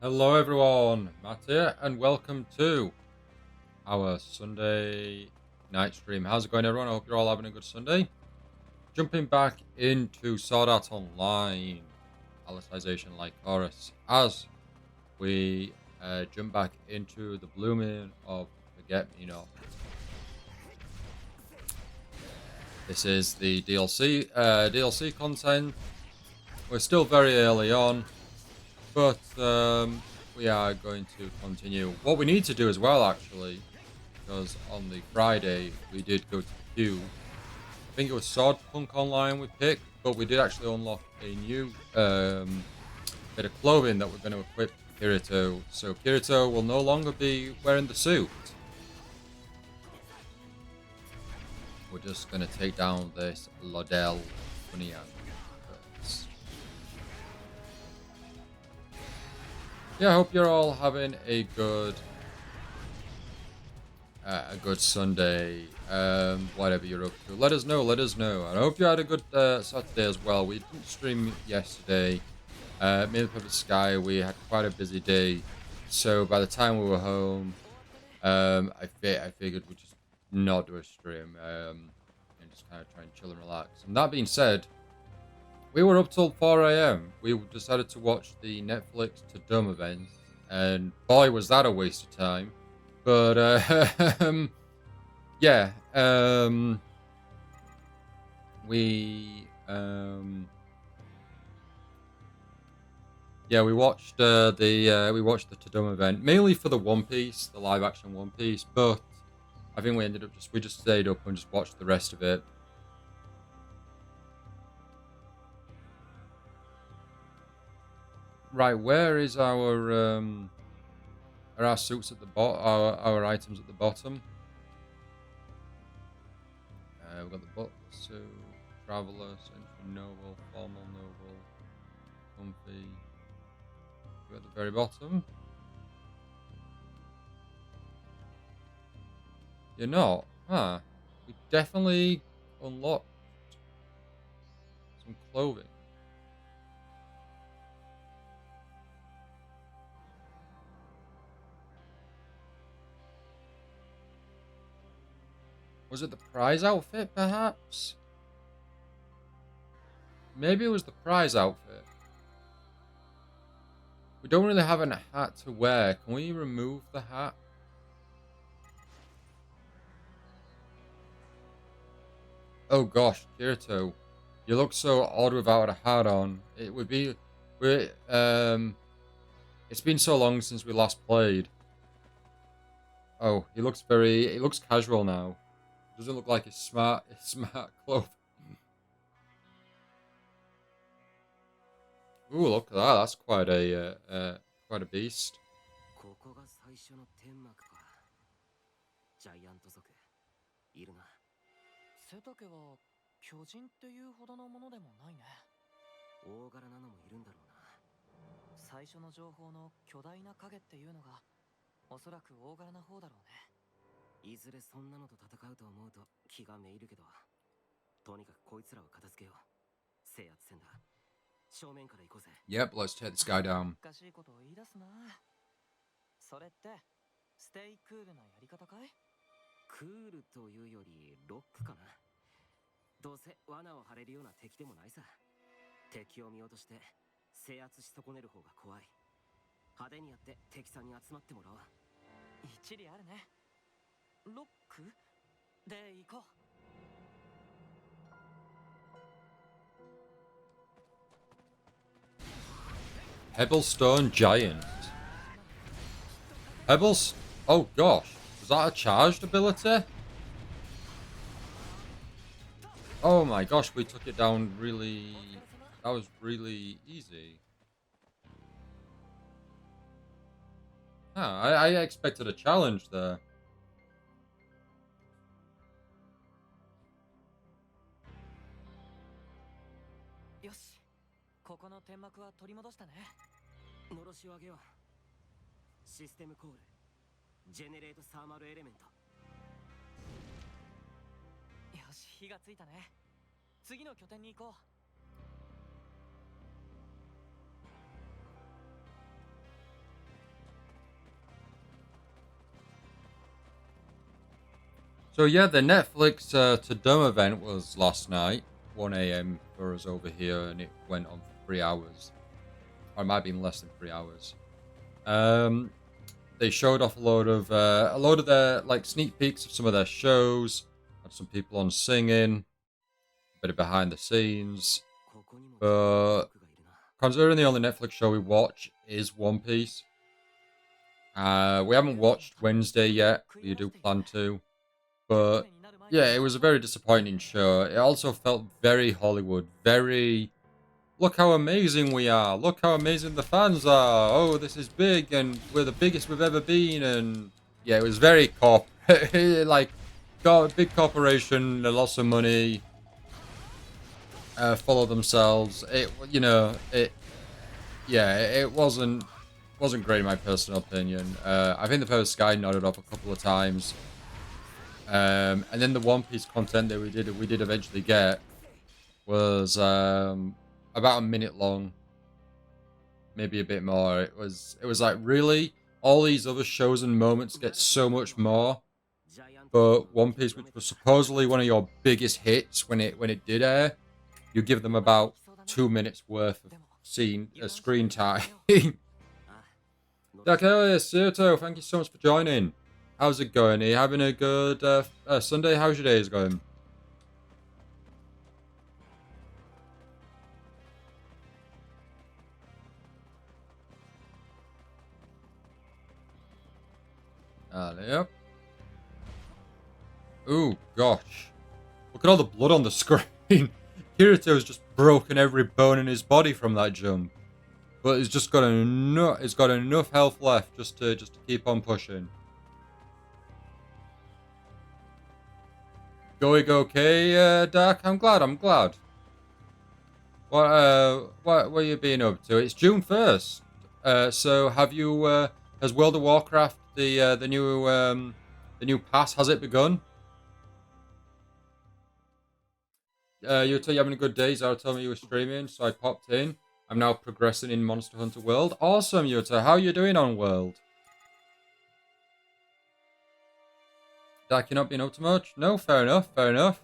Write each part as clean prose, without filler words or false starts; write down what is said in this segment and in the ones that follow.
Hello everyone, Matt here, and welcome to our Sunday night stream. How's it going everyone? I hope you're all having a good Sunday. Jumping back into Sword Art Online, Alicization Lycoris, as we jump back into the blooming of Forget-Me-Not. This is the DLC content. We're still very early on, but we are going to continue. What we need to do as well, actually, because on the Friday we did go to the queue. I think it was Swordpunk Online we picked, but we did actually unlock a new bit of clothing that we're going to equip Kirito. So Kirito will no longer be wearing the suit. We're just going to take down this Lodell Funyan first. Yeah, I hope you're all having a good Sunday, whatever you're up to. Let us know. I hope you had a good Saturday as well. We didn't stream yesterday. Me and the Perfect Sky, we had quite a busy day. So by the time we were home, I figured we'd just not do a stream and just kind of try and chill and relax. And that being said, we were up till 4 a.m. We decided to watch the Netflix to Dumb event, and boy, was that a waste of time. But yeah, we watched the Tadum event mainly for the One Piece, the live action One Piece. But I think we just stayed up and just watched the rest of it. Right, where is our are our suits at the bottom? Our items at the bottom. We've got the butt suit, traveler, century noble, formal noble, comfy. We're at the very bottom. You're not, huh? We definitely unlocked some clothing. Was it the prize outfit, perhaps? Maybe it was the prize outfit. We don't really have a hat to wear. Can we remove the hat? Oh gosh, Kirito, you look so odd without a hat on. It would be, it's been so long since we last played. Oh, he looks casual now. Doesn't look like his smart clothes. Ooh, look at that. That's quite a beast. ここが最初の天幕か。ジャイアント族いるな。背丈は巨人っていうほどのものでもないね。大柄なのもいるんだろうな。最初の情報の巨大な影っていうのがおそらく大柄な方だろうね。いずれそんなのと戦うと思うと気がめいるけど、とにかくこいつらを片付けよう。制圧戦だ。正面から行こうぜ。Yep, let's take this guy down. 難しいことを言い出すな。それってステイクールなやり方かい？クールというよりロックかな。どうせ罠を張れるような敵でもないさ。敵を見落として制圧し損ねる方が怖い。派手にやって敵さんに集まってもらおう。一理あるね。ロックで行こう。Pebblestone Giant. Oh gosh, was that a charged ability? Oh my gosh, we took it down really. That was really easy. Huh, I expected a challenge there. よし、ここの天幕は取り戻したね。のろしを上げよう。システムコール。ジェネレートサーマルエレメント。よし、火がついたね。次の拠点に行こう。So yeah, the Netflix to Dumb event was last night, 1 a.m. for us over here, and it went on for 3 hours. Or it might have been less than 3 hours. Um, they showed off a load of their like sneak peeks of some of their shows. Had some people on singing, a bit of behind the scenes. But considering the only Netflix show we watch is One Piece, we haven't watched Wednesday yet. We do plan to, but yeah, it was a very disappointing show. It also felt very Hollywood, very look how amazing we are. Look how amazing the fans are. Oh, this is big, and we're the biggest we've ever been. And yeah, it was very corporate, like got a big corporation, lots of money, follow themselves. It wasn't great in my personal opinion. I think the first Sky nodded off a couple of times, and then the One Piece content that we did eventually get was about a minute long, maybe a bit more. It was like, really, all these other shows and moments get so much more, but One Piece, which was supposedly one of your biggest hits when it did air, you give them about 2 minutes worth of screen time. Dakele Sirto, thank you so much for joining. How's it going? Are you having a good Sunday? How's your days going? Yep. Ooh, gosh. Look at all the blood on the screen. Kirito's just broken every bone in his body from that jump. But he's just got enough health left just to keep on pushing. Going okay, Dark? I'm glad. What you been up to? It's June 1st. So have you has World of Warcraft the new pass, has it begun? You were having a good day. Zara told me you were streaming, so I popped in. I'm now progressing in Monster Hunter World. Awesome, Yuta. How are you doing on World? Dak, you not been up to much? No, fair enough, fair enough.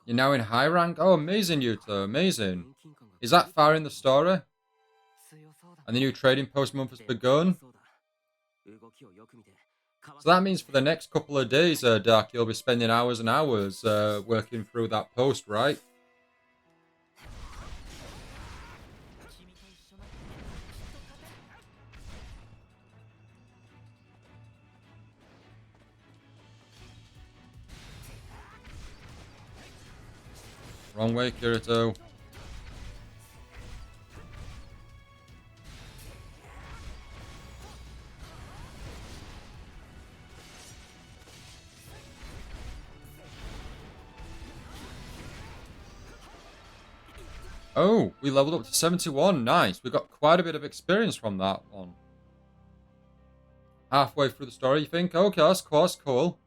You're now in high rank? Oh, amazing, Yuta, amazing. Is that far in the story? And the new trading post month has begun? So that means for the next couple of days, Dark, you'll be spending hours and hours working through that post, right? Wrong way, Kirito. Oh, we leveled up to 71. Nice. We got quite a bit of experience from that one. Halfway through the story, you think? Okay, that's cool. That's cool.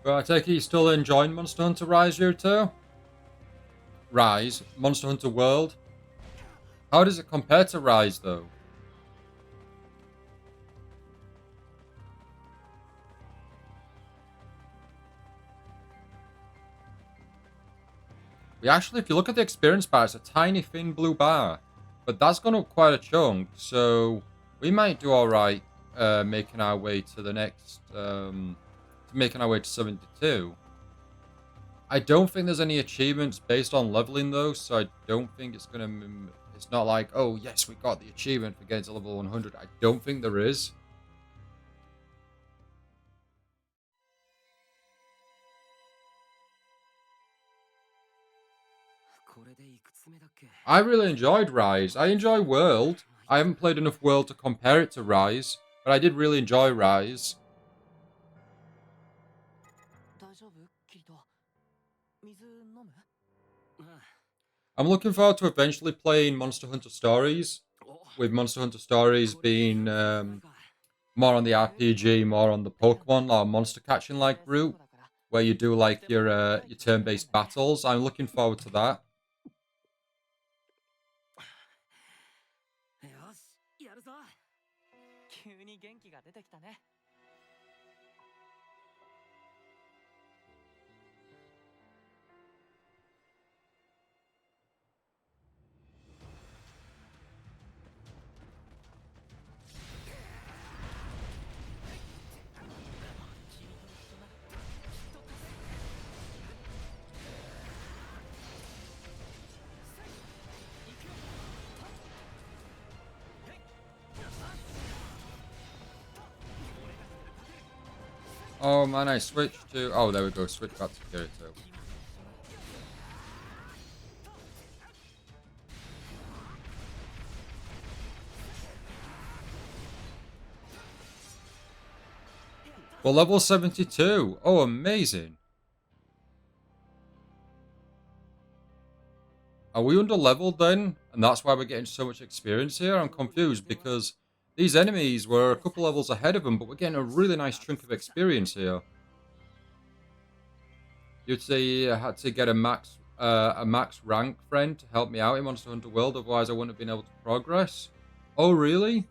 But I take it you're still enjoying Monster Hunter Rise, Yuto? Rise? Monster Hunter World? How does it compare to Rise, though? We actually, if you look at the experience bar, it's a tiny thin blue bar. But that's gone up quite a chunk, so we might do alright making our way to the next... making our way to 72. I don't think there's any achievements based on leveling, though, so I don't think it's going to... It's not like, oh, yes, we got the achievement for getting to level 100. I don't think there is. I really enjoyed Rise. I enjoy World. I haven't played enough World to compare it to Rise, but I did really enjoy Rise. 大丈夫キリト水飲む I'm looking forward to eventually playing Monster Hunter Stories, with Monster Hunter Stories being more on the RPG, more on the Pokemon or monster catching like route, where you do like your turn-based battles. I'm looking forward to that. よしやるぞ急に元気が出てきたね Oh man, I switched to... Oh, there we go. Switch back to Kirito. Well, level 72. Oh, amazing. Are we under-leveled then? And that's why we're getting so much experience here? I'm confused because these enemies were a couple levels ahead of them, but we're getting a really nice chunk of experience here. You'd say you had to get a max rank friend to help me out in Monster Hunter World, otherwise I wouldn't have been able to progress. Oh, really?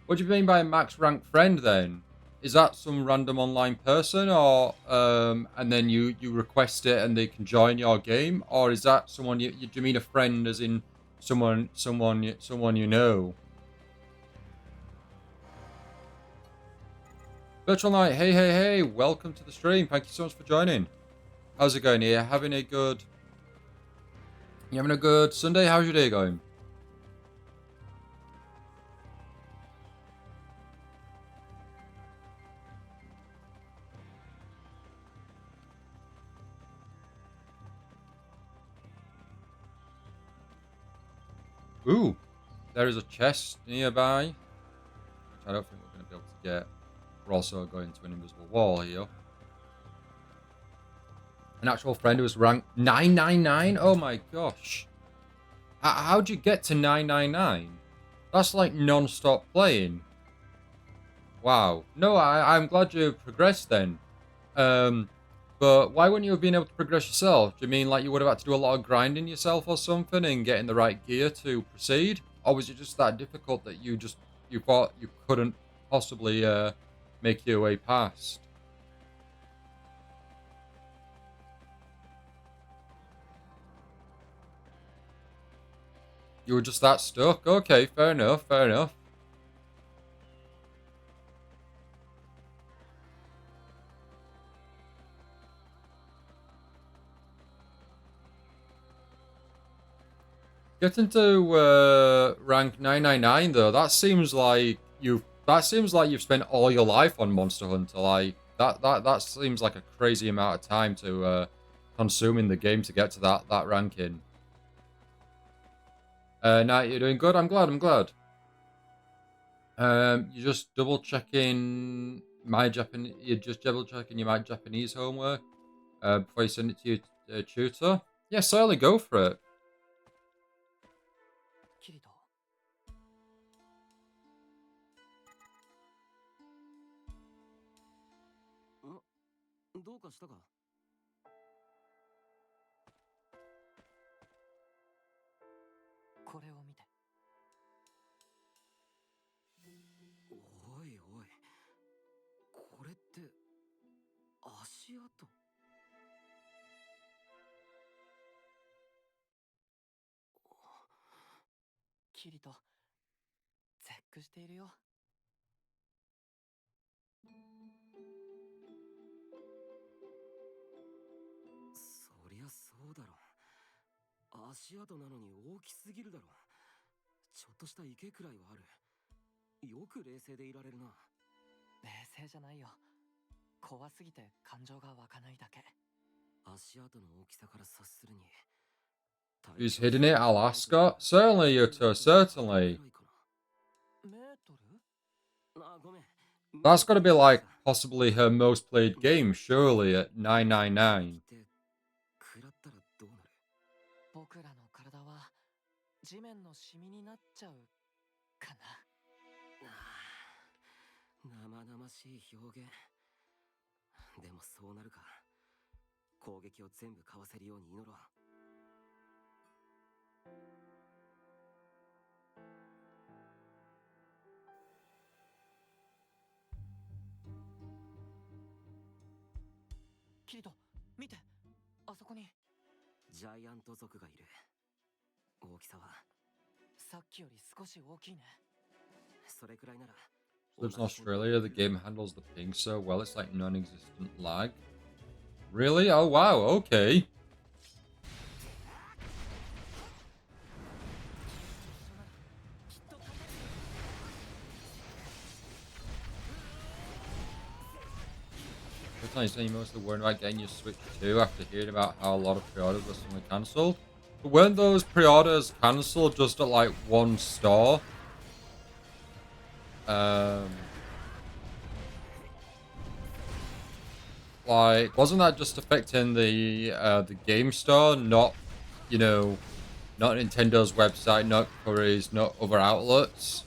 What do you mean by a max rank friend then? Is that some random online person, or and then you request it and they can join your game, or is that someone do you mean a friend as in someone you know? Virtual Knight, hey, welcome to the stream. Thank you so much for joining. How's it going here? You having a good Sunday? How's your day going? Ooh, there is a chest nearby, which I don't think we're going to be able to get. We're also going to an invisible wall here. An actual friend who was ranked 999? Oh my gosh. How'd you get to 999? That's like non-stop playing. Wow. No, I'm glad you progressed then. But why wouldn't you have been able to progress yourself? Do you mean like you would have had to do a lot of grinding yourself or something and getting the right gear to proceed? Or was it just that difficult that you thought you couldn't possibly make your way past? You were just that stuck? Okay, fair enough. Getting to rank 999 though, that seems like you've spent all your life on Monster Hunter. Like that seems like a crazy amount of time to consume in the game to get to that ranking. Now you're doing good. I'm glad. You're just double checking You're just double checking your Japanese homework before you send it to your tutor. Yeah, certainly go for it. キリトどうかしたかこれを見ておいおいこれって足跡キリト絶句しているよそりゃそうだろ足跡なのに大きすぎるだろちょっとした池くらいはあるよく冷静でいられるな冷静じゃないよ怖すぎて感情が湧かないだけ足跡の大きさから察するに She's hidden it, Alaska? Certainly, Yuto, certainly. メートル？あ、ごめん。 That's got to be like possibly her most played game, surely, at 999. 食らったらどうなる？僕らの体は地面のシミになっちゃうかな。生々しい表現。でもそうなるか。攻撃を全部かわせるように祈ろう。キリト、見て、あそこに。ジャイアント族がいる。大きさはさっきより少し大きいね。それくらいなら。 Lives in Australia, the game handles the ping so well, it's like non-existent lag. Really? Oh wow, okay. Every time you say you're mostly worried about getting your Switch 2 after hearing about how a lot of pre-orders were suddenly cancelled. But weren't those pre-orders cancelled just at like one store? Like, wasn't that just affecting the game store, not, you know, not Nintendo's website, not Curry's, not other outlets?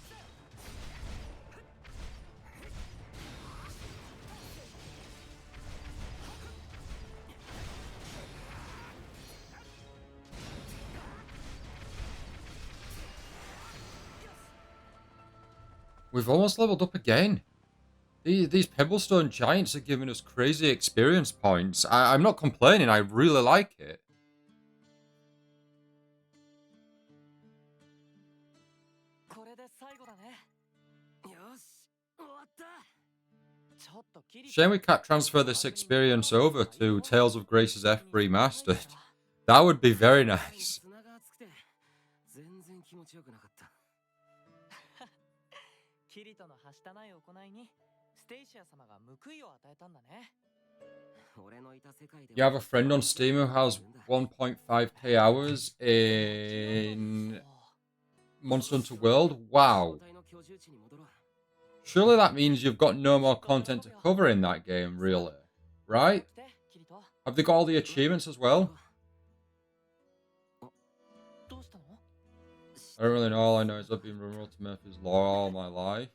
We've almost leveled up again. These Pebblestone Giants are giving us crazy experience points. I'm not complaining, I really like it. これで最後だね。よし、終わった。 ちょっとキリト。 Shame we can't transfer this experience over to Tales of Grace's F Remastered. That would be very nice. 砂が熱くて全然気持ちよくなかった。キリトのはしたない行いにステイシア様が報いを与えたんだね。 You have a friend on Steam who has 1.5k hours in Monster Hunter World? Wow. Surely that means you've got no more content to cover in that game, really. Right? Have they got all the achievements as well? I don't really know. All I know is I've been rumored to Murphy's Law all my life.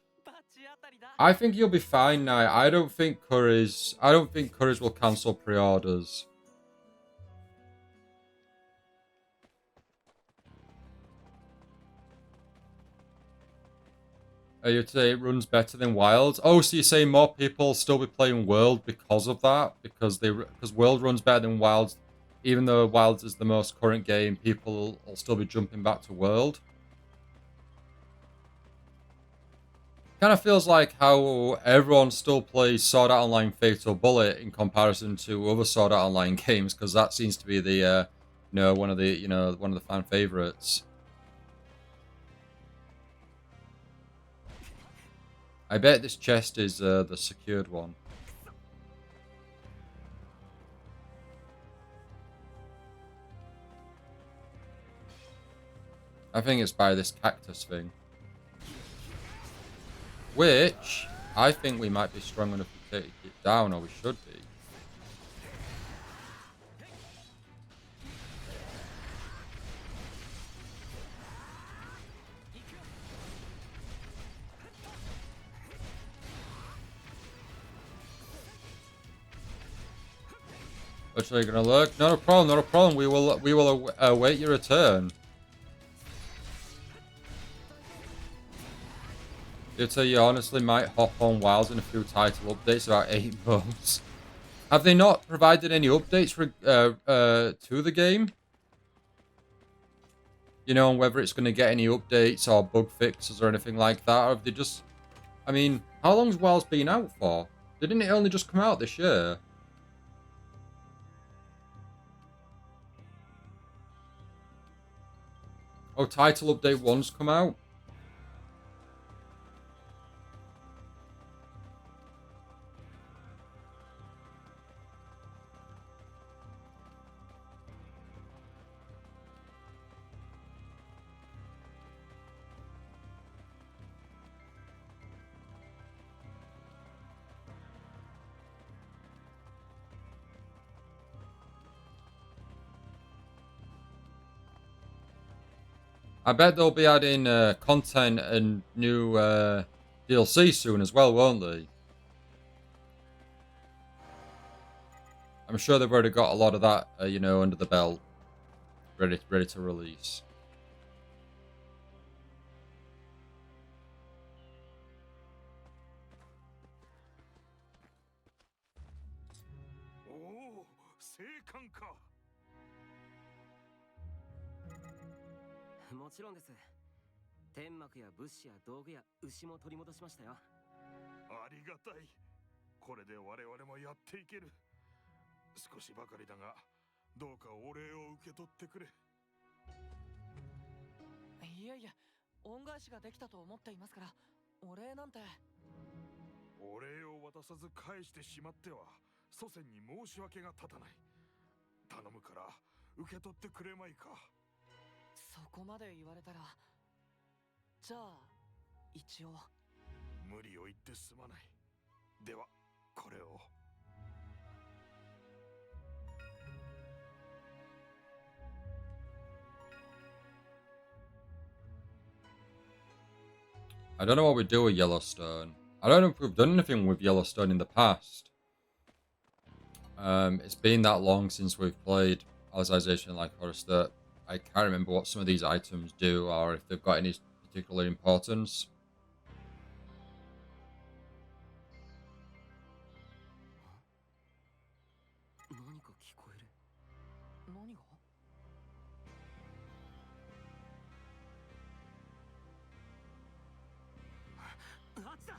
I think you'll be fine now. I don't think Curry's will cancel pre-orders. You'd say it runs better than Wilds. Oh, so you're saying more people will still be playing World because of that? Because World runs better than Wilds, even though Wilds is the most current game, people will still be jumping back to World. Kind of feels like how everyone still plays Sword Art Online Fatal Bullet in comparison to other Sword Art Online games, because that seems to be the one of the fan favorites. I bet this chest is the secured one. I think it's by this cactus thing. Which, I think we might be strong enough to take it down, or we should be. Actually, gonna look. Not a problem. Not a problem. We will await your return. You'd say you honestly might hop on Wilds in a few title updates about 8 months. Have they not provided any updates to the game? You know, whether it's going to get any updates or bug fixes or anything like that, or have they just... I mean, how long's Wilds been out for? Didn't it only just come out this year? Oh, title update 1's come out? I bet they'll be adding content and new DLC soon as well, won't they? I'm sure they've already got a lot of that, under the belt, ready to release. Oh, 生還か。もちろんです。天幕や物資や道具や牛も取り戻しましたよ。ありがたい。これで我々もやっていける。少しばかりだが、どうかお礼を受け取ってくれ。いえいえ、恩返しができたと思っていますから、お礼なんて。お礼を渡さず返してしまっては、祖先に申し訳が立たない。頼むから受け取ってくれまいか。そこまで言われたら、じゃあ一応。無理を言ってすまない。ではこれを。I don't know what we do with Yellowstone. I don't know if we've done anything with Yellowstone in the past. It's been that long since we've played Alicization and Lycoris that I can't remember what some of these items do or if they've got any particular importance. 何か聞こえる。何が？あっちだ。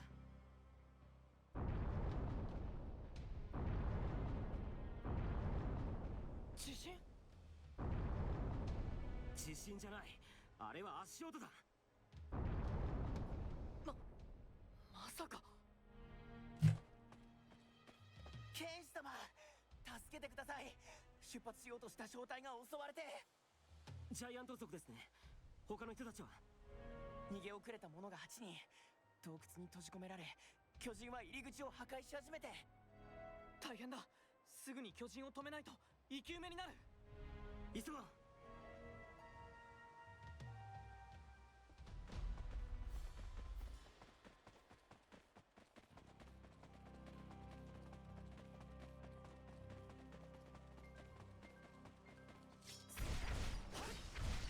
地震？地震じゃない。あれは足音だ。まさか。剣士様、助けてください。出発しようとした正体が襲われて。ジャイアント族ですね。他の人たちは？逃げ遅れた者が8人。洞窟に閉じ込められ、巨人は入り口を破壊し始めて。大変だ。すぐに巨人を止めないと生き埋めになる。急ごう。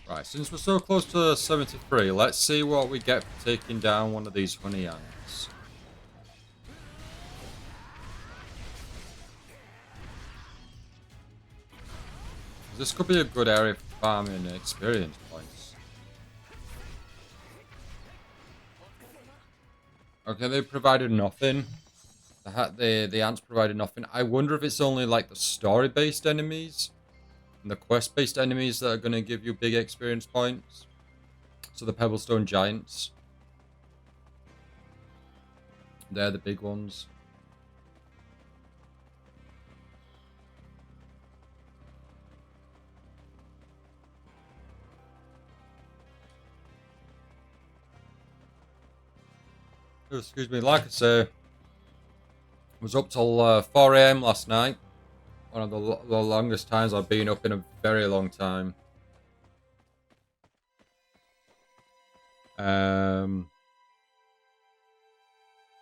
Right, since we're so close to 73, let's see what we get for taking down one of these honey ants. This could be a good area for farming experience points. Okay, they provided nothing. The ants provided nothing. I wonder if it's only like the story-based enemies and the quest-based enemies that are going to give you big experience points. So the Pebblestone Giants. They're the big ones. Oh, excuse me, like I say, was up till 4 AM last night. One of the longest times I've been up in a very long time.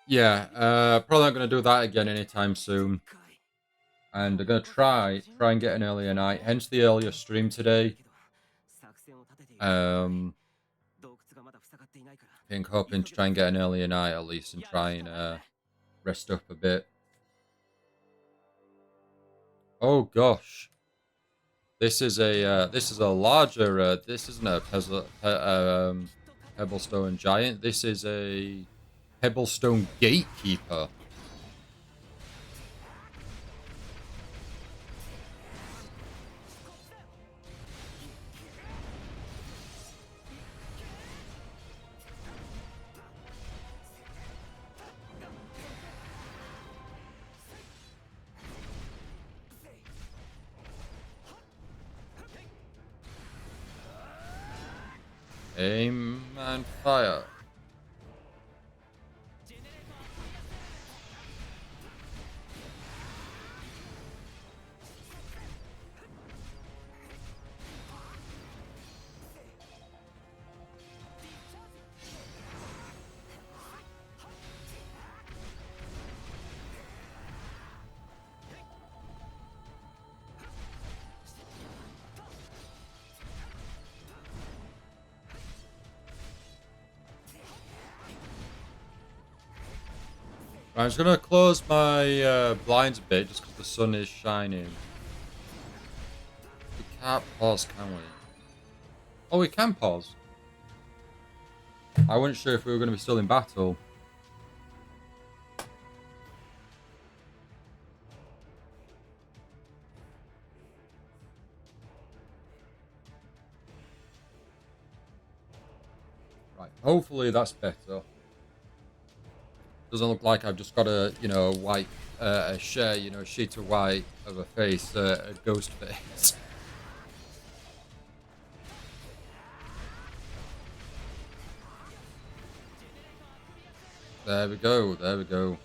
Yeah, probably not going to do that again anytime soon. And I'm going to try and get an earlier night, hence the earlier stream today. I think hoping to try and get an earlier night at least and try and rest up a bit. Oh gosh, this is a larger. This isn't a Pebblestone Giant. This is a Pebblestone Gatekeeper. Aim and fire. Right, I'm just gonna close my blinds a bit just because the sun is shining. We can't pause, can we? Oh, we can pause. I wasn't sure if we were going to be still in battle. Right, hopefully that's better. Doesn't look like I've just got a, white, a sheet of white of a face, a ghost face. There we go, there we go.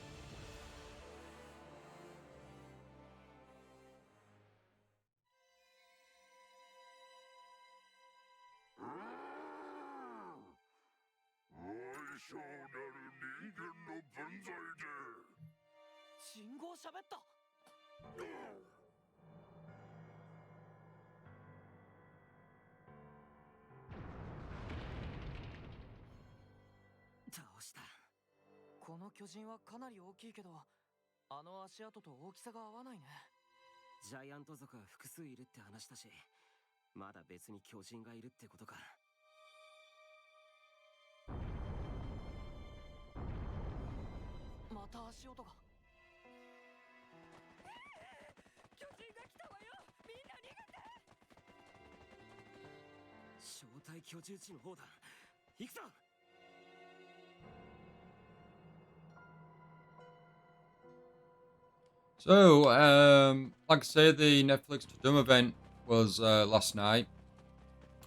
So, like I say, the Netflix to Dumb event was last night,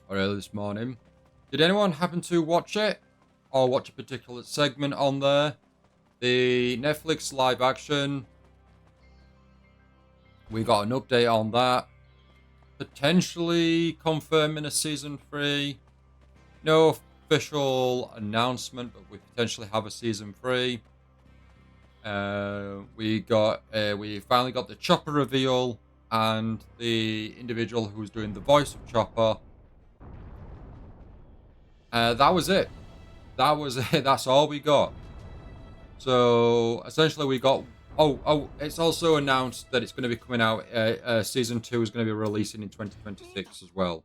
or early this morning. Did anyone happen to watch it? Or watch a particular segment on there? The Netflix live action. We got an update on that. Potentially confirming a season 3. No official announcement, but we potentially have a season 3. We finally got the Chopper reveal and the individual who was doing the voice of Chopper. That was it. That was it. That's all we got. So essentially, we got. Oh! It's also announced that it's going to be coming out. Season 2 is going to be releasing in 2026 as well.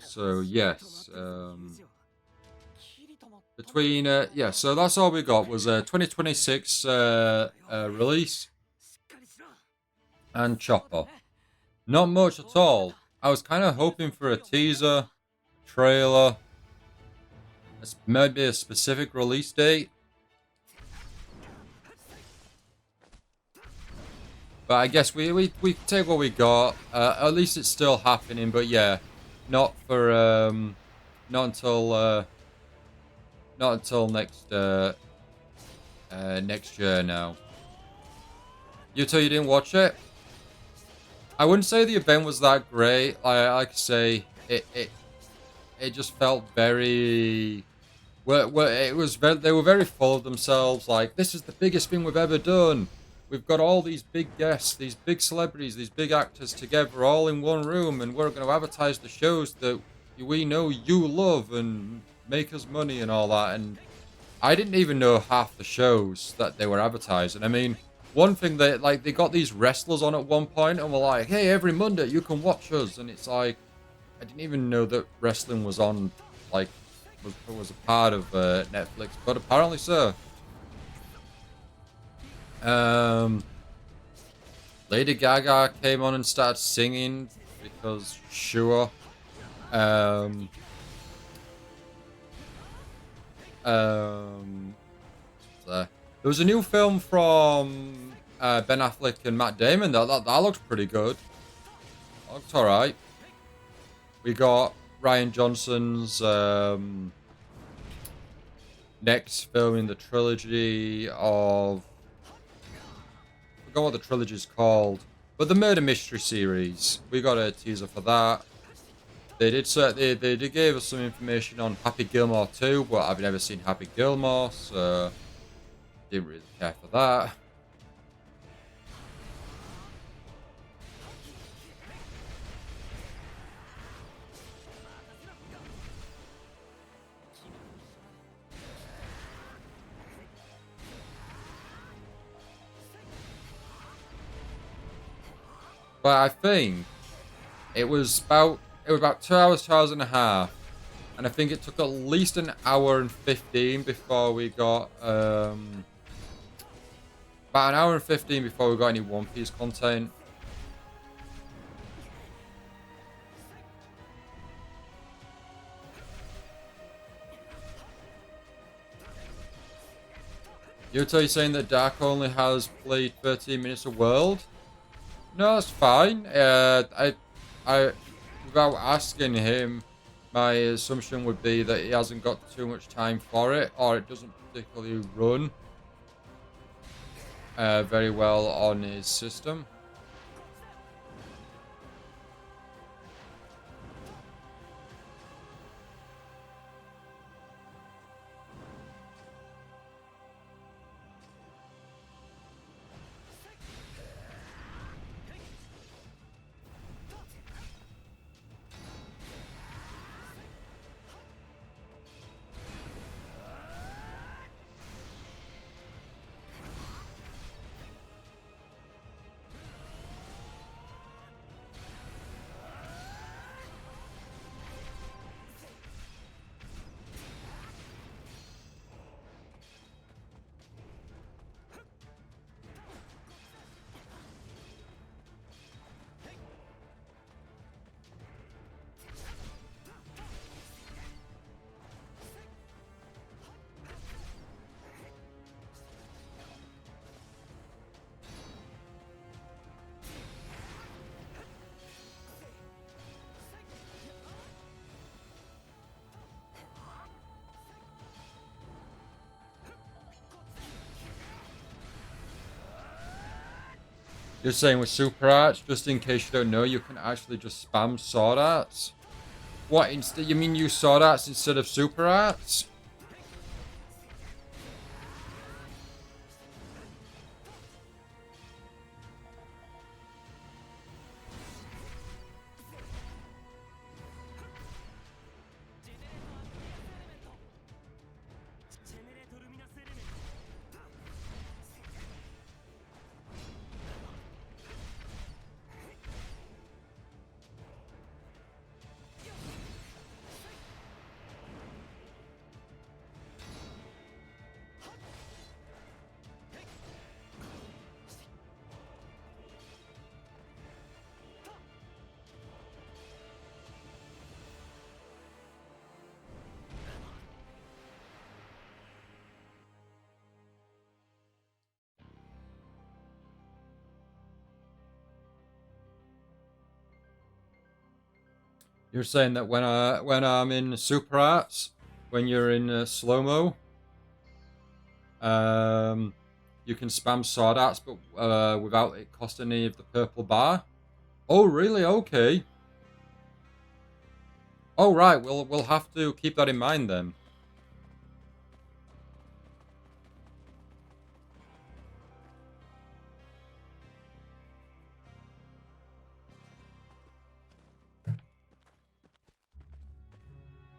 So yes. So that's all we got was a 2026 release and Chopper. Not much at all. I was kind of hoping for a teaser, trailer, maybe a specific release date. But I guess we take what we got. At least it's still happening. But yeah, not until next next year now. You didn't watch it? I wouldn't say the event was that great. Like I say, it just felt very. It was they were very full of themselves. Like, this is the biggest thing we've ever done. We've got all these big guests, these big celebrities, these big actors together, all in one room, and we're going to advertise the shows that we know you love and make us money and all that. And I didn't even know half the shows that they were advertising. I mean, one thing they got these wrestlers on at one point and were like, "Hey, every Monday you can watch us," and it's like, I didn't even know that wrestling was on, like, was a part of Netflix, but apparently so. Lady Gaga came on and started singing because sure. There was a new film from Ben Affleck and Matt Damon that looked pretty good. Looked alright. We got Ryan Johnson's next film in the trilogy of, I forgot what the trilogy's called, but the murder mystery series. We got a teaser for that. They did give us some information on Happy Gilmore 2, but I've never seen Happy Gilmore, so didn't really care for that. But I think it was about 2 hours, 2 hours and a half. And I think it took at least an hour and 15 before we got about an hour and 15 before we got any One Piece content. Yuto, you saying that Dark only has played 13 minutes of World? No, that's fine. Without asking him, my assumption would be that he hasn't got too much time for it, or it doesn't particularly run very well on his system. You're saying with Super Arts, just in case you don't know, you can actually just spam Sword Arts? What, instead? You mean use Sword Arts instead of Super Arts? You're saying that when I'm in Super Arts, when you're in slow mo, you can spam Sword Arts, but without it cost any of the purple bar. Oh, really? Okay. Oh, right. We'll have to keep that in mind then.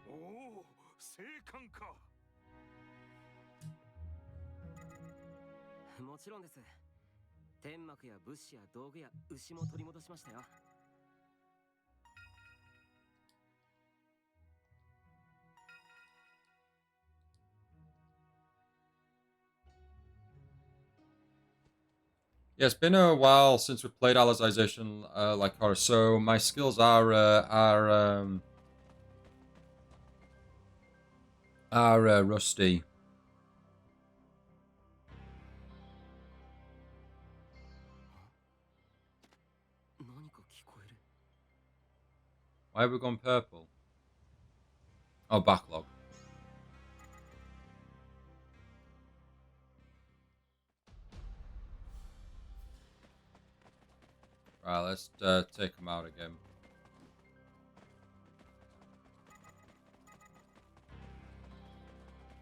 Oh, 生還か。もちろんです。天幕や物資や道具や牛も取り戻しましたよ。Yeah, it's been a while since we played Alicization Lycoris, so my skills are rusty. Why have we gone purple? Oh, backlog. Right, let's take them out again.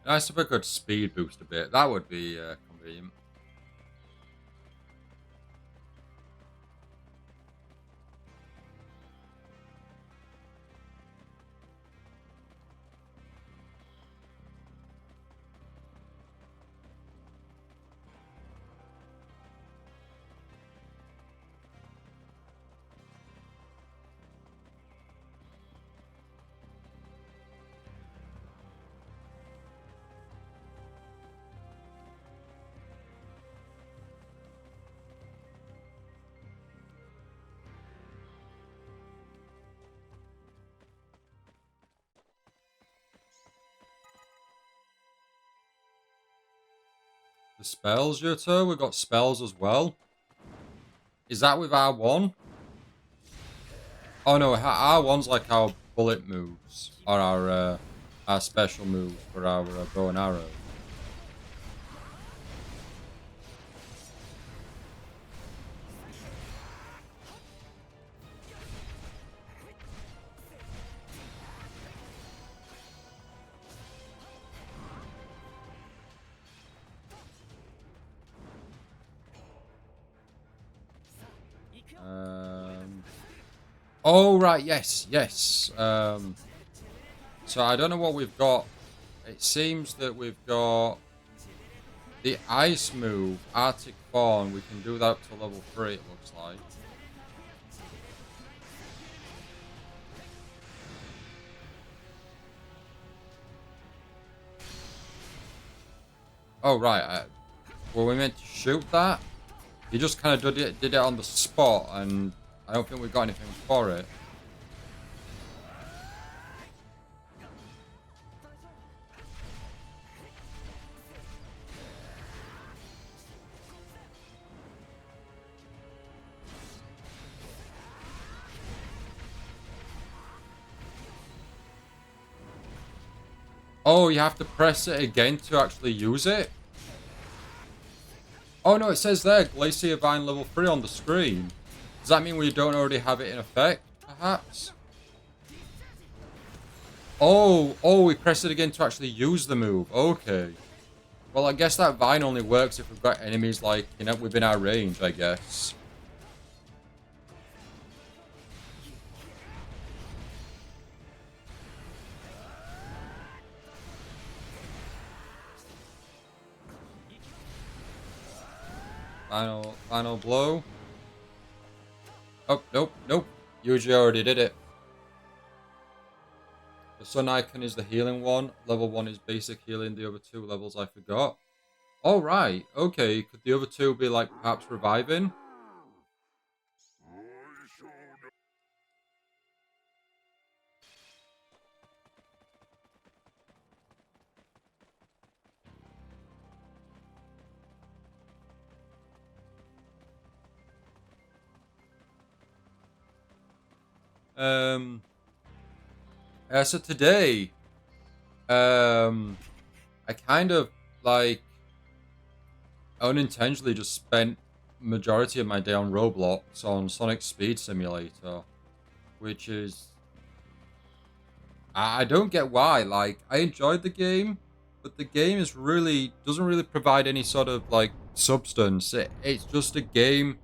Nice if I could speed boost a bit. That would be convenient. The spells, Yoto? We've got spells as well. Is that with R1? Oh no, R1's like our bullet moves. Or our special move for our bow and arrow. Oh, right, yes, yes. So I don't know what we've got. It seems that we've got the ice move, Arctic Fawn. We can do that to level 3, it looks like. Oh, right. Were we meant to shoot that? You just kind of did it on the spot, and I don't think we got anything for it. Oh, you have to press it again to actually use it? Oh no, it says there, Glacier Vine level 3 on the screen. Does that mean we don't already have it in effect, perhaps? Oh, we press it again to actually use the move. Okay. Well, I guess that Vine only works if we've got enemies, like, you know, within our range, I guess. Final blow. Oh, nope. Yuji already did it. The sun icon is the healing one. Level 1 is basic healing. The other 2 levels I forgot. Oh, right. Okay. Could the other 2 be, like, perhaps reviving? So today, I kind of, like, unintentionally just spent majority of my day on Roblox on Sonic Speed Simulator, which is, I don't get why. Like, I enjoyed the game, but the game is doesn't really provide any sort of, like, substance. It's just a game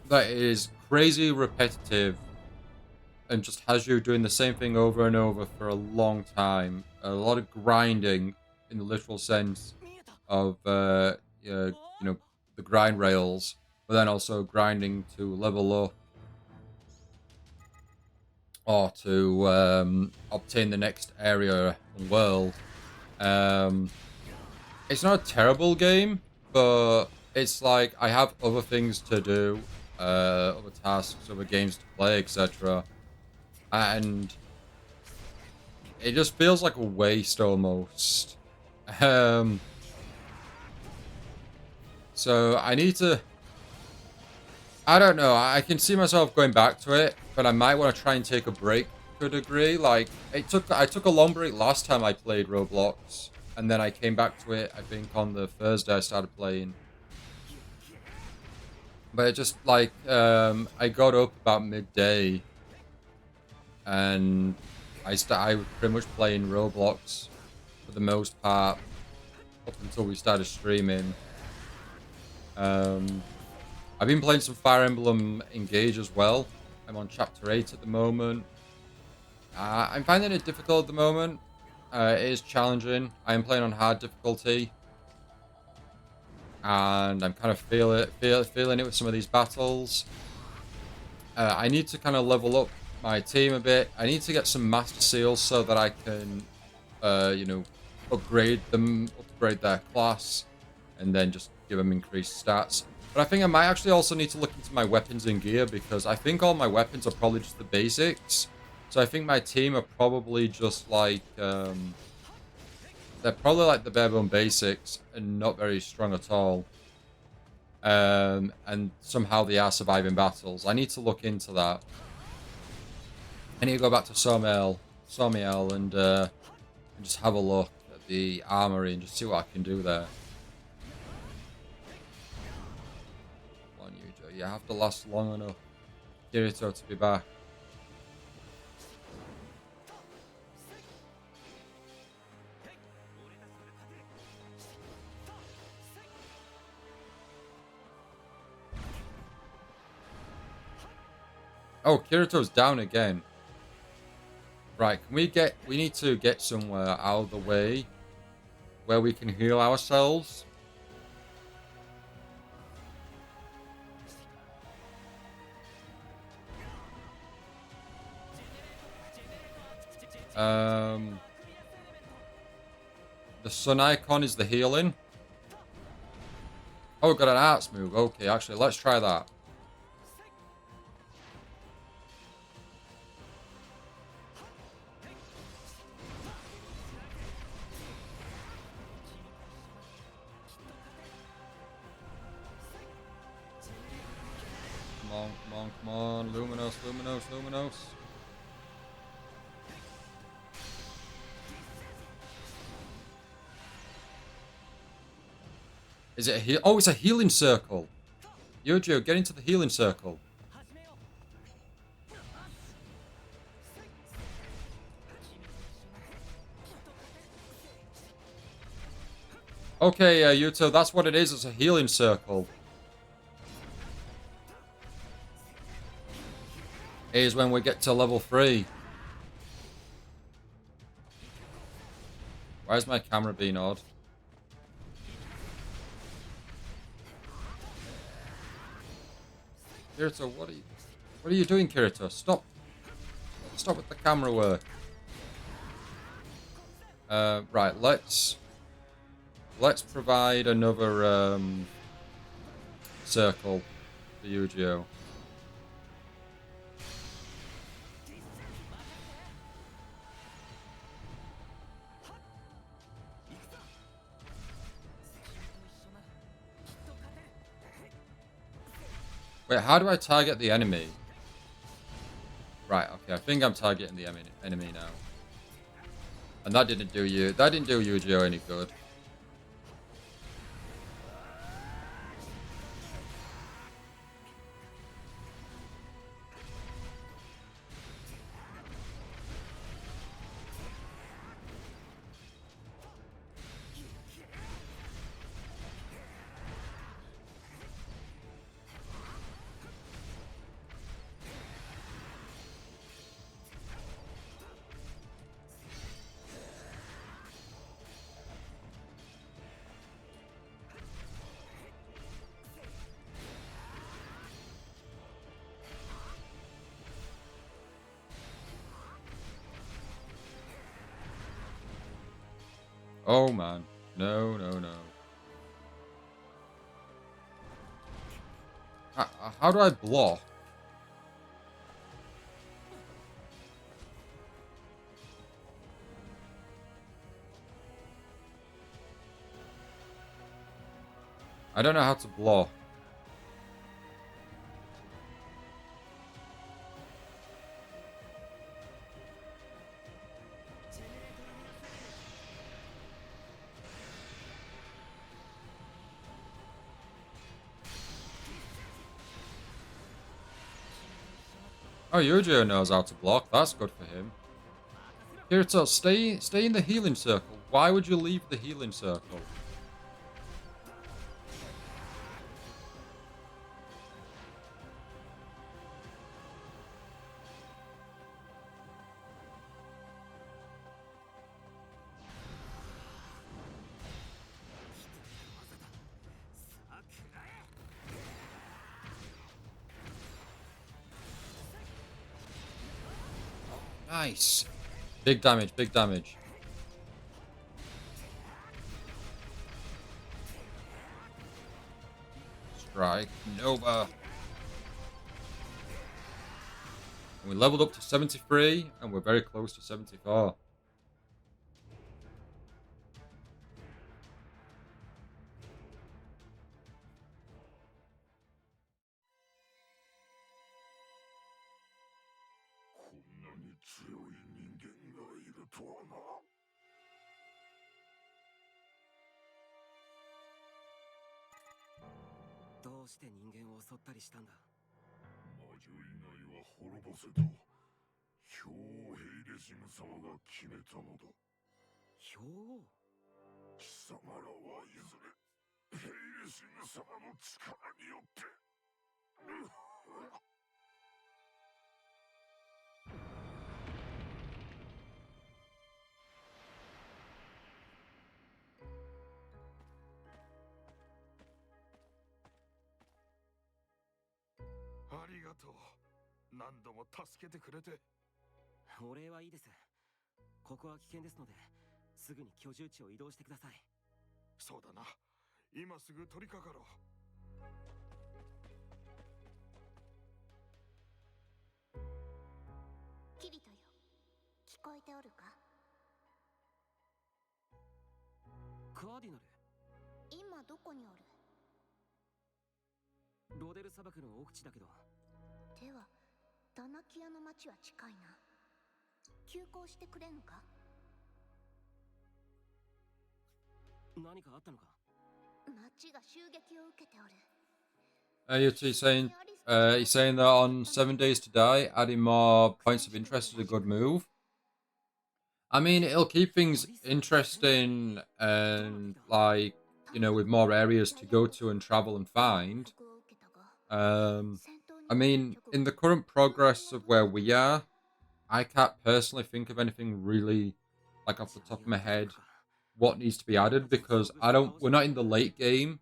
that is crazy repetitive and just has you doing the same thing over and over for a long time. A lot of grinding in the literal sense of, you know, the grind rails, but then also grinding to level up or to obtain the next area and world. It's not a terrible game, but it's like I have other things to do, other tasks, other games to play, etc. And it just feels like a waste almost. So I need to... I don't know. I can see myself going back to it, but I might want to try and take a break to a degree. Like, I took a long break last time I played Roblox, and then I came back to it, I think, on the Thursday I started playing. But it just, like, I got up about midday, and I was pretty much playing Roblox for the most part up until we started streaming. I've been playing some Fire Emblem Engage as well. I'm on chapter 8 at the moment. I'm finding it difficult at the moment. It is challenging. I am playing on hard difficulty, and I'm kind of feeling it with some of these battles. I need to kind of level up my team a bit. I need to get some Master Seals so that I can, you know, upgrade their class, and then just give them increased stats. But I think I might actually also need to look into my weapons and gear, because I think all my weapons are probably just the basics. So I think my team are probably just like, they're they're probably like the bare bone basics and not very strong at all. And somehow they are surviving battles. I need to look into that. I need to go back to Somiel and just have a look at the armory and just see what I can do there. Come on, Yujo. You have to last long enough, Kirito, to be back. Oh, Kirito's down again. Right, we need to get somewhere out of the way where we can heal ourselves. The sun icon is the healing. Oh, we've got an arts move. Okay, actually, let's try that. Come on, come on, come on. Luminos, Luminos, Luminos. Is it a heal? Oh, it's a healing circle. Yojo, get into the healing circle. Okay, Yuto, that's what it is. It's a healing circle. Here's when we get to level 3. Why is my camera being odd? Kirito, what are you doing, Kirito? Stop. Stop with the camera work. Right, let's provide another circle for Yu-Gi-Oh. Wait, how do I target the enemy? Right, okay, I think I'm targeting the enemy now. And that didn't do Yu-Gi-Oh any good. Oh man, no, no, no. How do I block? I don't know how to block. Oh, Yu-Gi-Oh knows how to block. That's good for him. Kirito, stay in the healing circle. Why would you leave the healing circle? Nice. Big damage, big damage. Strike. Nova. And we leveled up to 73, and we're very close to 74. に強い人間がいるとはな。どうして人間を襲ったりしたんだ。魔女以外は滅ぼせと兵王ヘイレシム様が決めたのだ。兵王。貴様らはいずれヘイレシム様の力によってありがとう。何度も助けてくれて。お礼はいいです。ここは危険ですので、すぐに居住地を移動してください。そうだな。今すぐ取り掛かろう。キリトよ、聞こえておるか。カーディナル。今どこにおる。ロデル砂漠の奥地だけど。ではダナキアの町は近いな。急行してくれんか。何かあったのか。町が襲撃を受けておる。He's saying that on 7 days to die, adding more points of interest is a good move. I mean, it'll keep things interesting and, like, you know, with more areas to go to and travel and find. I mean, in the current progress of where we are, I can't personally think of anything really, like, off the top of my head, what needs to be added, because we're not in the late game.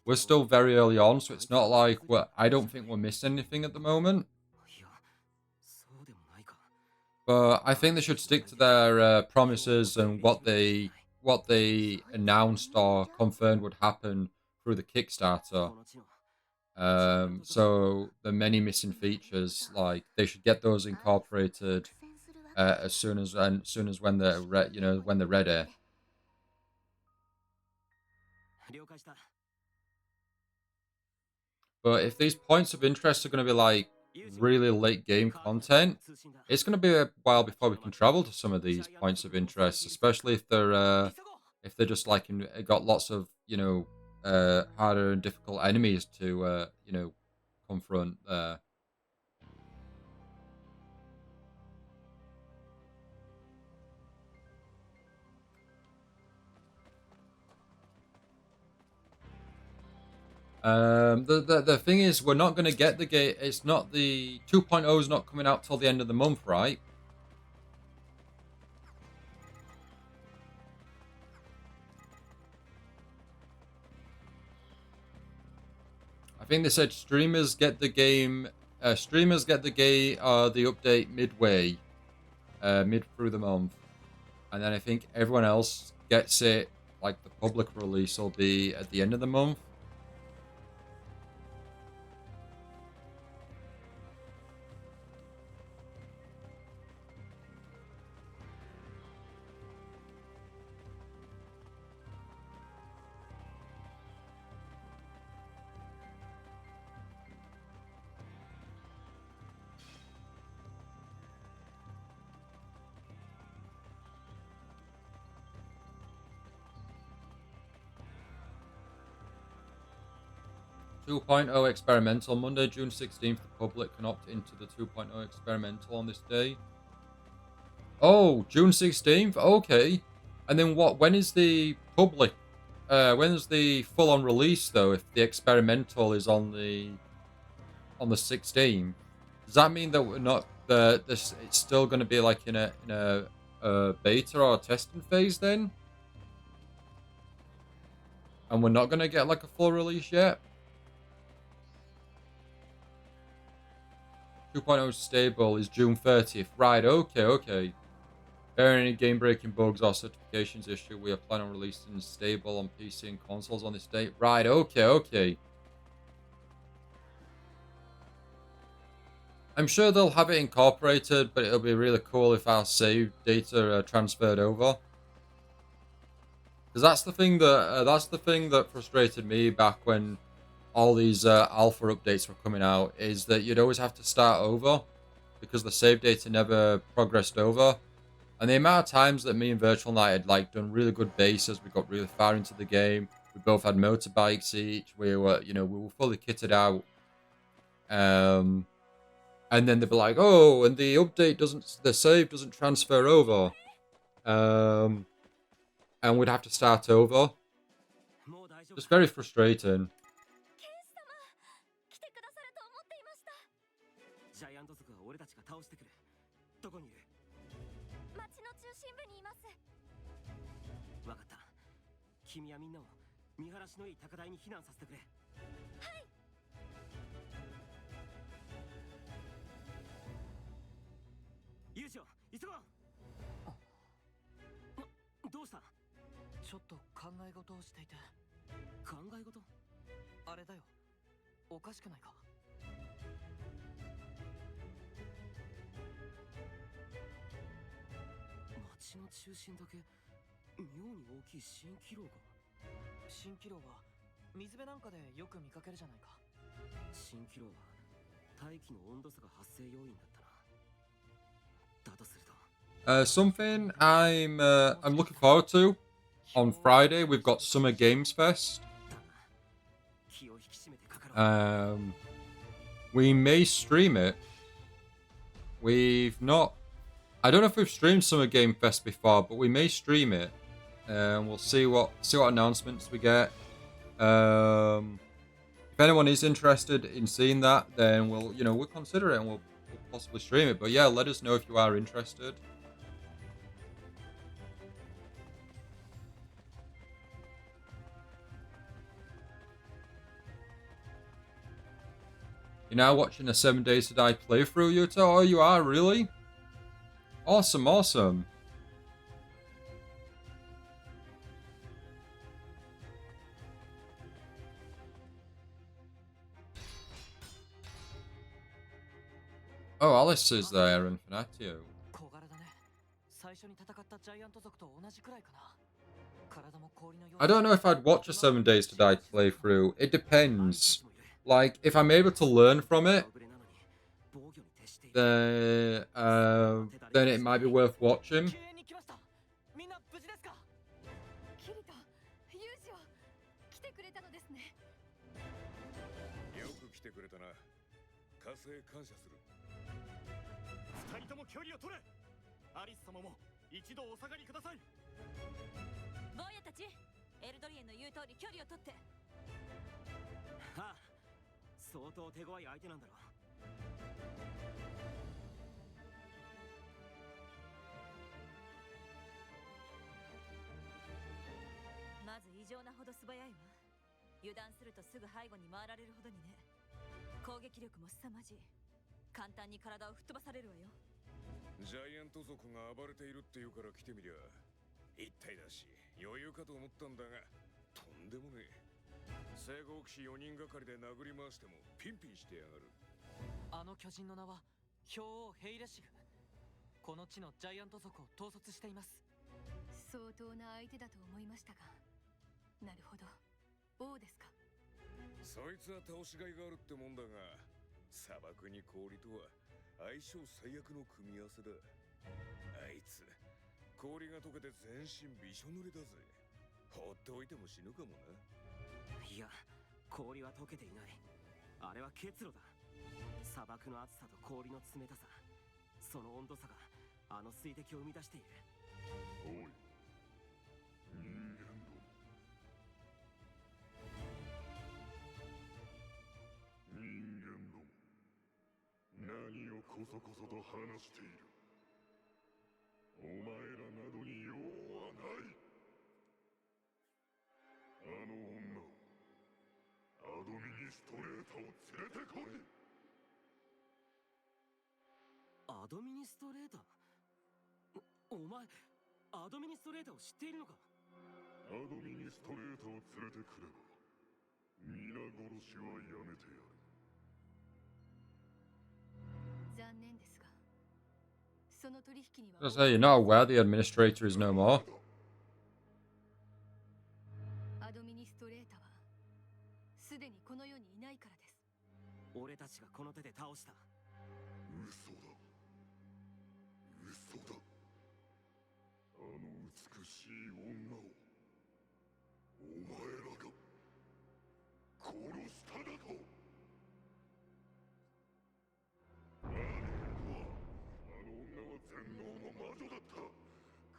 We're still very early on, so it's not like I don't think we're missing anything at the moment. But I think they should stick to their promises and what they announced or confirmed would happen through the Kickstarter. So the many missing features, like, they should get those incorporated as soon as when they're when they're ready. But if these points of interest are going to be like really late game content, it's going to be a while before we can travel to some of these points of interest, especially if they're just like got lots of harder and difficult enemies to confront there. The thing is, we're not going to get the game. It's not the 2.0 is not coming out till the end of the month, right? I think they said streamers get the game. The update midway, mid through the month, and then I think everyone else gets it. Like the public release will be at the end of the month. 2.0 experimental Monday, June 16th. The public can opt into the 2.0 experimental on this day. Oh, June 16th. Okay. And then what? When is the public? When is the full-on release though? If the experimental is on the 16th, does that mean that we're not it's still going to be like in a beta or a testing phase then? And we're not going to get like a full release yet? 2.0 stable is June 30th. Right, okay. Barring any game-breaking bugs or certifications issue, we are planning on releasing stable on PC and consoles on this date. Right, okay. I'm sure they'll have it incorporated, but it'll be really cool if our save data are transferred over. Because that's the thing that frustrated me back when all these alpha updates were coming out, is that you'd always have to start over. because the save data never progressed over. And the amount of times that me and Virtual Knight had like done really good bases, we got really far into the game. We both had motorbikes each. We were, we were fully kitted out. And then they'd be like, "Oh, and the save doesn't transfer over." And we'd have to start over. もう大丈夫 Just very frustrating. 来てくださると思っていました。ジャイアント族は俺たちが倒してくる。どこにいる？町の中心部にいます。わかった。君はみんなを見晴らしのいい高台に避難させてくれ。はい。勇者、急ごう。どうした？ちょっと考え事をしていて。考え事？あれだよ、おかしくないか？町の中心だけ妙に大きい蜃気楼が。蜃気楼は水辺なんかでよく見かけるじゃないか。蜃気楼は大気の温度差が発生要因だったな。だとすると。Something I'm looking forward to on Friday. We've got Summer Games Fest. We may stream it. We've not. I don't know if we've streamed Summer Game Fest before, but we may stream it. We'll see what announcements we get. If anyone is interested in seeing that, then we'll consider it and we'll possibly stream it. But yeah, let us know if you are interested. You're now watching a 7 Days to Die playthrough, Yuta? Oh, you are, really? Awesome, awesome. Oh, Alice is there, Infinatio. I don't know if I'd watch a 7 Days to Die playthrough. It depends. Like, if I'm able to learn from it, then it might be worth watching. キリト、ユージを来てくれたのですね。よく来てくれたな。加勢感謝する。二人とも距離を取れ。アリス様も一度お下がりください。坊やたち、エルドリエンの言う通り距離を取って。はあ、相当手強い相手なんだろう。まず異常なほど素早いわ。油断するとすぐ背後に回られるほどにね。攻撃力も凄まじい。簡単に体を吹っ飛ばされるわよ。ジャイアント族が暴れているっていうから来てみりゃ一体だし余裕かと思ったんだがとんでもねえ。聖号騎士4人がかりで殴り回してもピンピンしてやがる。あの巨人の名は兵王ヘイレシグ。この地のジャイアント族を統率しています。相当な相手だと思いましたが。なるほど。王ですか。そいつは倒しがいがあるってもんだが砂漠に氷とは相性最悪の組み合わせだ。あいつ氷が溶けて全身びしょ濡れだぜ。放っておいても死ぬかもな。いや、氷は溶けていない。あれは結露だ。砂漠の暑さと氷の冷たさ、その温度差があの水滴を生み出している。おい、人間ども。人間ども、何をこそこそと話している。お前らなどに用はない。あの女をアドミニストレーターを連れてこい。アドミニストレーター？お前、アドミニストレーターを知っているのか？アドミニストレーターを連れてくれば皆殺しはやめてやる。残念ですが、その取引には。I was gonna say, you're not aware the administrator is no more. アドミニストレーターはすでにこの世にいないからです。俺たちがこの手で倒した。嘘だ。しい女をお前らが殺しただと。何はあの女は全能の魔女だった。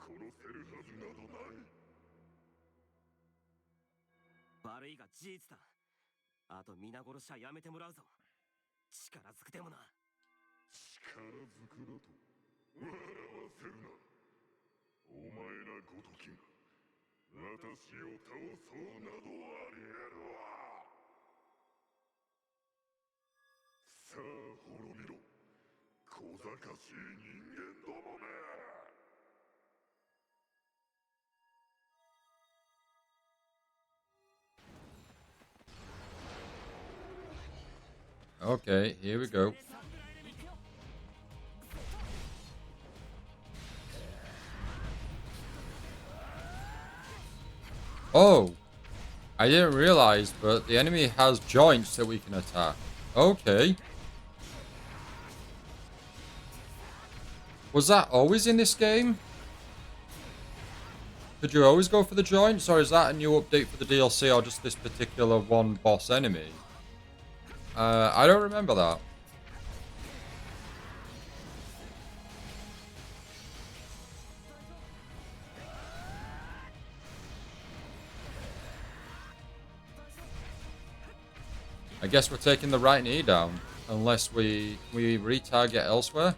殺せるはずなどない。悪いが事実だ。あと皆殺しはやめてもらうぞ。力ずくでもな。力ずくだと笑わせるな。お前らごときが私を倒そうなどあり得るわ。さあ滅びろ、小賢しい人間どもめ。Okay, here we go. Oh, I didn't realize, but the enemy has joints that we can attack. Okay. Was that always in this game? Could you always go for the joints, or is that a new update for the DLC, or just this particular one boss enemy? I don't remember that. I guess we're taking the right knee down, unless we retarget elsewhere.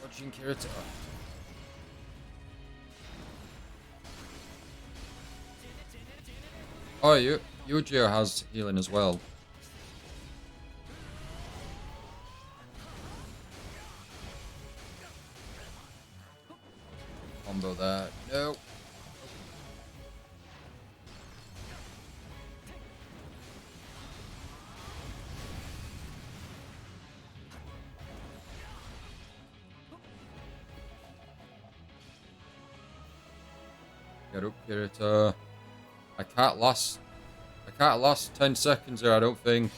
Dodging Kirito. Oh, Yujiro has healing as well. Combo there. No. Get up, Kirito. I can't last 10 seconds here, I don't think.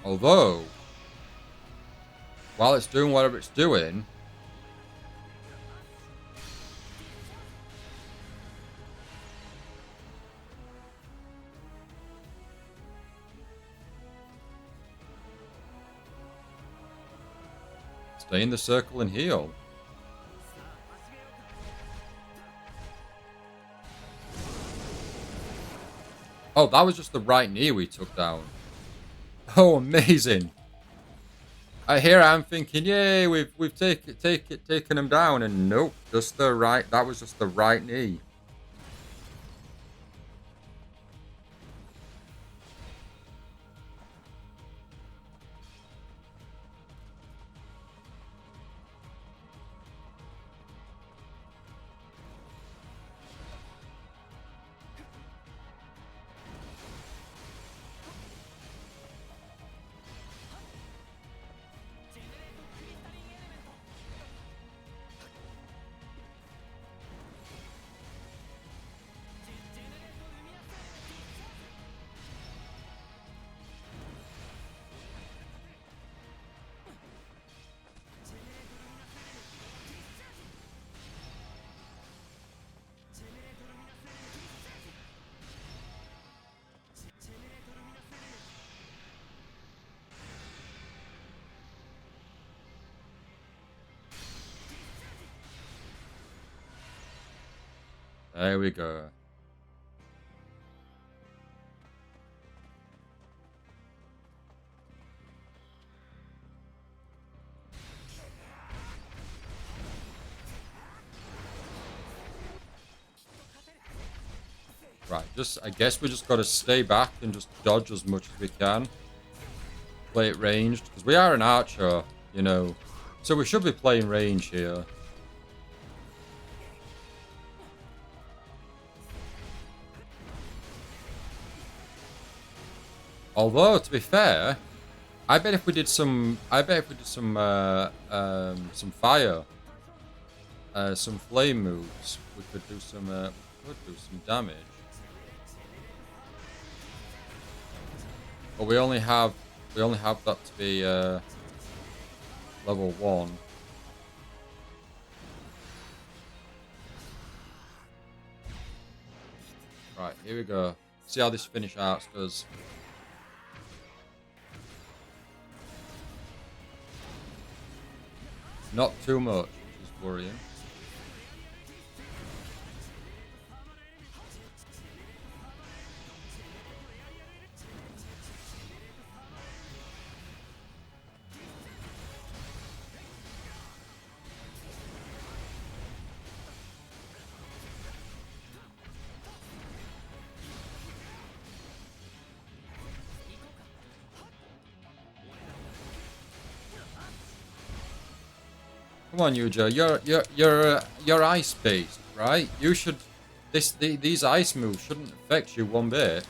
Although, while it's doing whatever it's doing, stay in the circle and heal. Oh, that was just the right knee we took down. Oh, amazing. Here I'm thinking, yay, we've taken him down, and nope, just the right. That was just the right knee. There we go. Right, I guess we just got to stay back and just dodge as much as we can. Play it ranged, because we are an archer, you know. So we should be playing range here. Although, to be fair, I bet if we did some fire, some flame moves, we could do some damage. But we only have that to be level 1. Right, here we go. See how this finish arts does. Not too much, which is worrying. Come on, Yuja. You're ice based, right? You should. These ice moves shouldn't affect you one bit.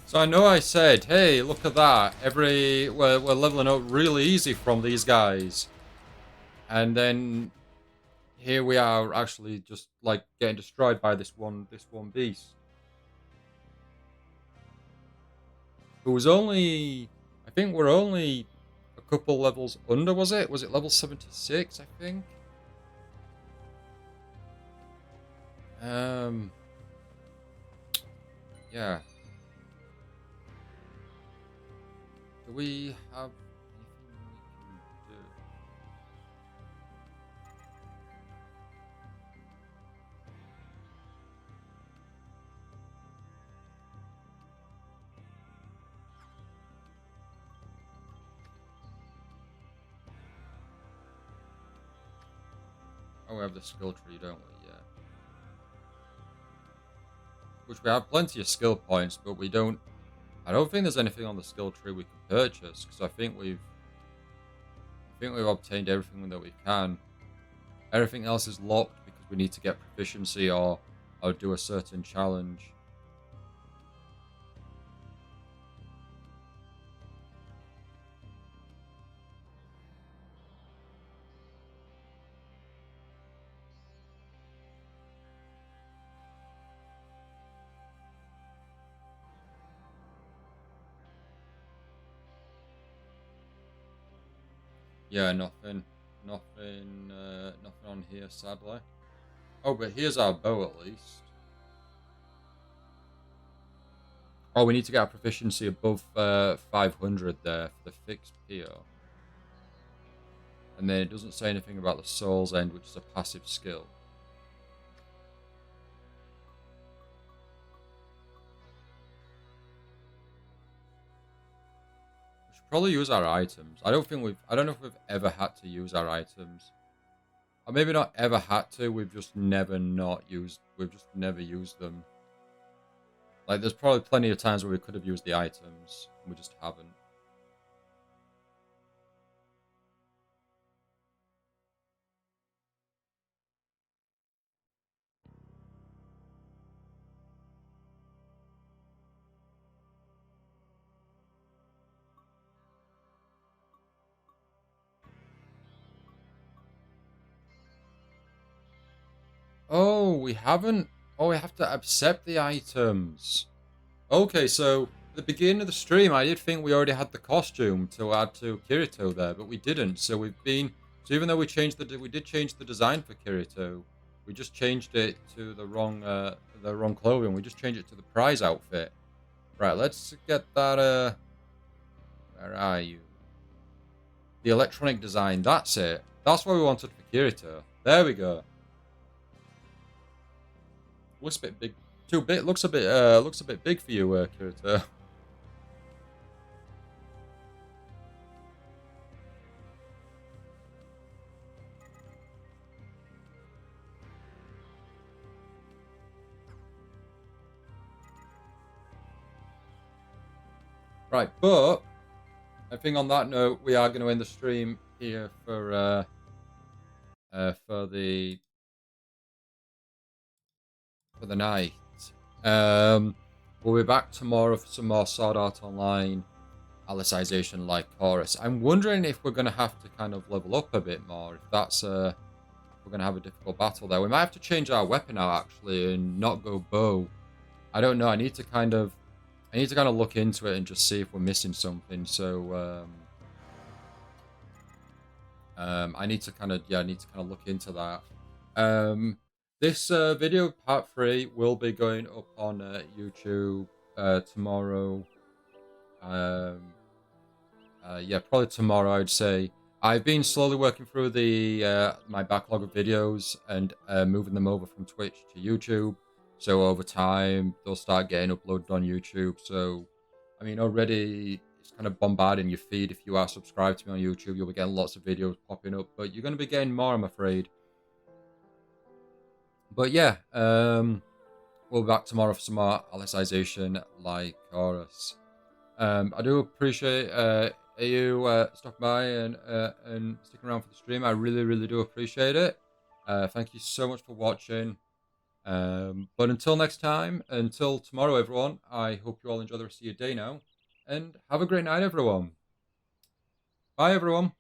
So I know I said, hey, look at that. We're leveling up really easy from these guys. And then here we are actually just like getting destroyed by this one beast. Who was only, I think we're only a couple levels under, was it? Was it level 76, I think? Yeah. Do we have anything we can do? Oh, we have the skill tree, don't we? Yeah. Which we have plenty of skill points, but we don't. I don't think there's anything on the skill tree we can purchase because I think we've obtained everything that we can. Everything else is locked because we need to get proficiency or do a certain challenge. Yeah, nothing on here, sadly. Oh, but here's our bow at least. Oh, we need to get our proficiency above 500 there for the fixed PO. And then it doesn't say anything about the Soul's End, which is a passive skill. We should probably use our items. I don't know if we've ever had to use our items. Or maybe not ever had to, we've just never used them. Like, there's probably plenty of times where we could have used the items, and we just haven't. Oh, we haven't. Oh, we have to accept the items. Okay, so at the beginning of the stream, I did think we already had the costume to add to Kirito there, but we didn't. So even though we did change the design for Kirito, we just changed it to the wrong clothing. We just changed it to the prize outfit. Right, let's get that. Where are you? The electronic design. That's it. That's what we wanted for Kirito. There we go. Looks a bit big. Too big. Looks a bit big for you, Kirito. Right, but I think on that note, we are going to end the stream here for the night. We'll be back tomorrow for some more Sword Art Online, Alicization, Lycoris. I'm wondering if we're going to have to kind of level up a bit more. If that's we're going to have a difficult battle there. We might have to change our weapon out actually and not go bow. I don't know. I need to kind of look into it and just see if we're missing something. So I need to kind of look into that. This video, part 3, will be going up on YouTube tomorrow. Yeah, probably tomorrow, I'd say. I've been slowly working through my backlog of videos and moving them over from Twitch to YouTube. So over time, they'll start getting uploaded on YouTube. So, I mean, already it's kind of bombarding your feed. If you are subscribed to me on YouTube, you'll be getting lots of videos popping up. But you're going to be getting more, I'm afraid. But yeah, we'll be back tomorrow for some more Alicization Lycoris. I do appreciate you stopping by and sticking around for the stream. I really, really do appreciate it. Thank you so much for watching. But until next time, until tomorrow, everyone, I hope you all enjoy the rest of your day now. And have a great night, everyone. Bye, everyone.